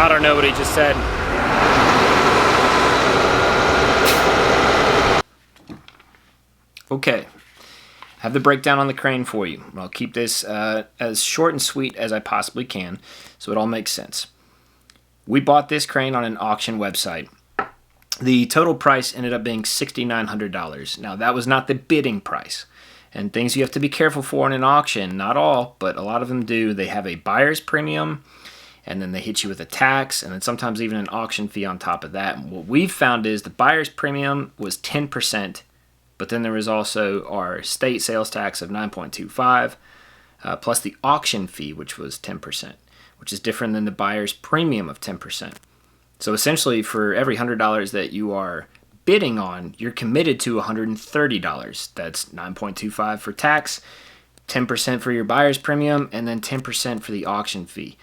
I don't know what he just said. Okay, have the breakdown on the crane for you. I'll keep this as short and sweet as I possibly can so it all makes sense. We bought this crane on an auction website. The total price ended up being $6,900. Now, that was not the bidding price. And things you have to be careful for in an auction, not all, but a lot of them do. They have a buyer's premium, and then they hit you with a tax, and then sometimes even an auction fee on top of that. And what we've found is the buyer's premium was 10%, but then there was also our state sales tax of 9.25, plus the auction fee, which was 10%, which is different than the buyer's premium of 10%. So essentially, for every $100 that you are bidding on, you're committed to $130. That's 9.25 for tax, 10% for your buyer's premium, and then 10% for the auction fee.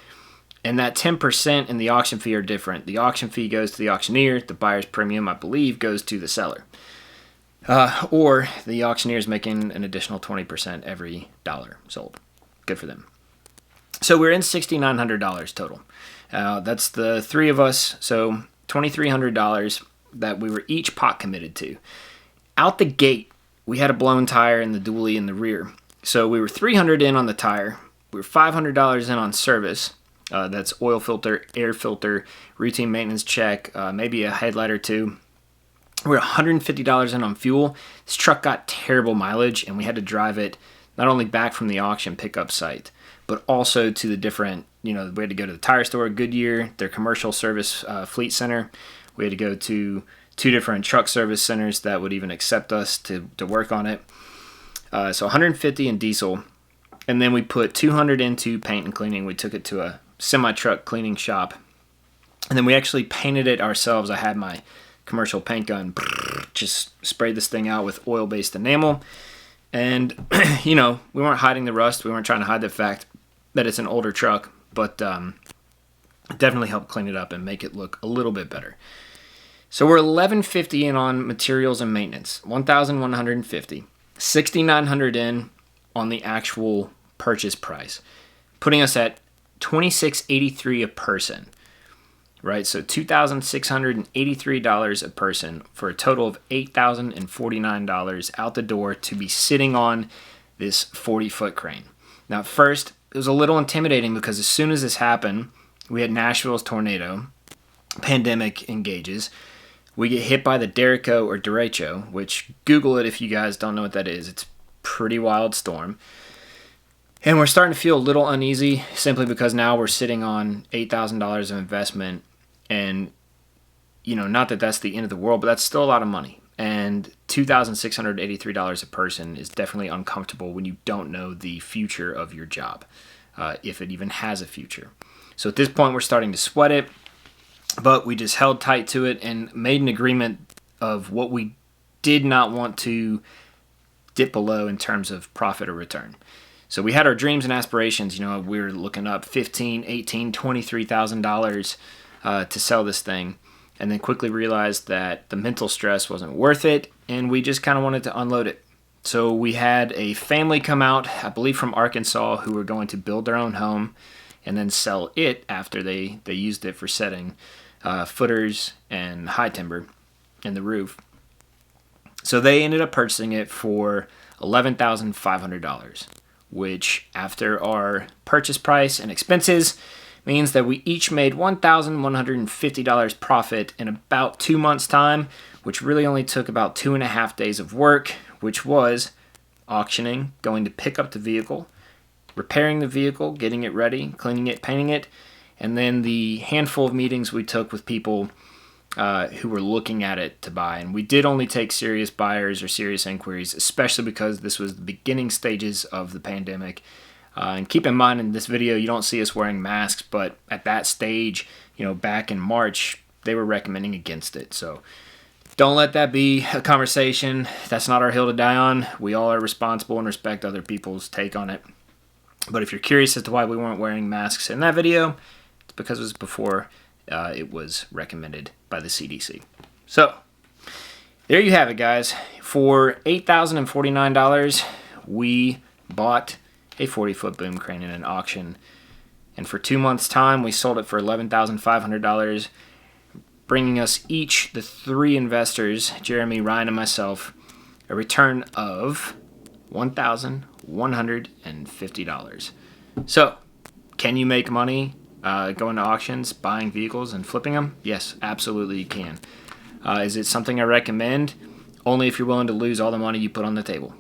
And that 10% and the auction fee are different. The auction fee goes to the auctioneer. The buyer's premium, I believe, goes to the seller. Or the auctioneer is making an additional 20% every dollar sold. Good for them. So we're in $6,900 total. That's the three of us, so $2,300 that we were each pot committed to. Out the gate, we had a blown tire in the dually in the rear. So we were $300 in on the tire. We were $500 in on service. That's oil filter, air filter, routine maintenance check, maybe a headlight or two. We were $150 in on fuel. This truck got terrible mileage, and we had to drive it not only back from the auction pickup site, but also to the different, we had to go to the tire store, Goodyear, their commercial service fleet center. We had to go to 2 different truck service centers that would even accept us to work on it. So $150 in diesel. And then we put $200 into paint and cleaning. We took it to a semi-truck cleaning shop. And then we actually painted it ourselves. I had my commercial paint gun, just sprayed this thing out with oil-based enamel. And, we weren't hiding the rust. We weren't trying to hide the fact that it's an older truck. But it definitely helped clean it up and make it look a little bit better. So we're $1,150 in on materials and maintenance, $1,150, $6,900 in on the actual purchase price, putting us at $2,683 a person, right? So $2,683 a person for a total of $8,049 out the door to be sitting on this 40-foot crane. Now, at first, it was a little intimidating because as soon as this happened, we had Nashville's tornado, pandemic engages. We get hit by the derecho, which Google it if you guys don't know what that is. It's a pretty wild storm. And we're starting to feel a little uneasy simply because now we're sitting on $8,000 of investment. And, not that that's the end of the world, but that's still a lot of money. And $2,683 a person is definitely uncomfortable when you don't know the future of your job, if it even has a future. So at this point, we're starting to sweat it. But we just held tight to it and made an agreement of what we did not want to dip below in terms of profit or return. So we had our dreams and aspirations. We were looking up $15,000, $18,000, $23,000 to sell this thing, and then quickly realized that the mental stress wasn't worth it, and we just kind of wanted to unload it. So we had a family come out, I believe from Arkansas, who were going to build their own home and then sell it after they used it for setting footers and high timber in the roof. So they ended up purchasing it for $11,500, which after our purchase price and expenses means that we each made $1,150 profit in about 2 months' time, which really only took about 2.5 days of work, which was auctioning, going to pick up the vehicle, repairing the vehicle, getting it ready, cleaning it, painting it, and then the handful of meetings we took with people who were looking at it to buy. And we did only take serious buyers or serious inquiries, especially because this was the beginning stages of the pandemic. And keep in mind, in this video, you don't see us wearing masks, but at that stage, back in March, they were recommending against it. So don't let that be a conversation. That's not our hill to die on. We all are responsible and respect other people's take on it. But if you're curious as to why we weren't wearing masks in that video, it's because it was before it was recommended by the CDC. So there you have it, guys. For $8,049, we bought a 40-foot boom crane in an auction. And for 2 months' time, we sold it for $11,500, bringing us each, the 3 investors, Jeremy, Ryan, and myself, a return of $1,150. So, can you make money going to auctions, buying vehicles, and flipping them? Yes, absolutely you can. Is it something I recommend? Only if you're willing to lose all the money you put on the table.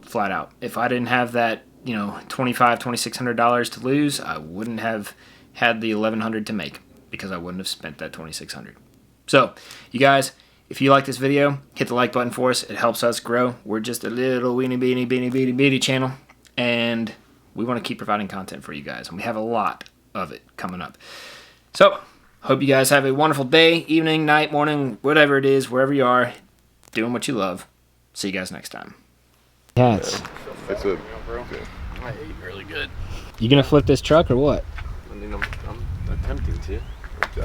Flat out. If I didn't have that, $2,500, $2,600 to lose, I wouldn't have had the $1,100 to make, because I wouldn't have spent that $2,600. So, you guys, if you like this video, hit the like button for us. It helps us grow. We're just a little weeny beanie channel, and we want to keep providing content for you guys, and we have a lot of it coming up. So, hope you guys have a wonderful day, evening, night, morning, whatever it is, wherever you are, doing what you love. See you guys next time. Cats. It's a. I ate really good. You gonna flip this truck or what? I mean, I'm attempting to. Jeff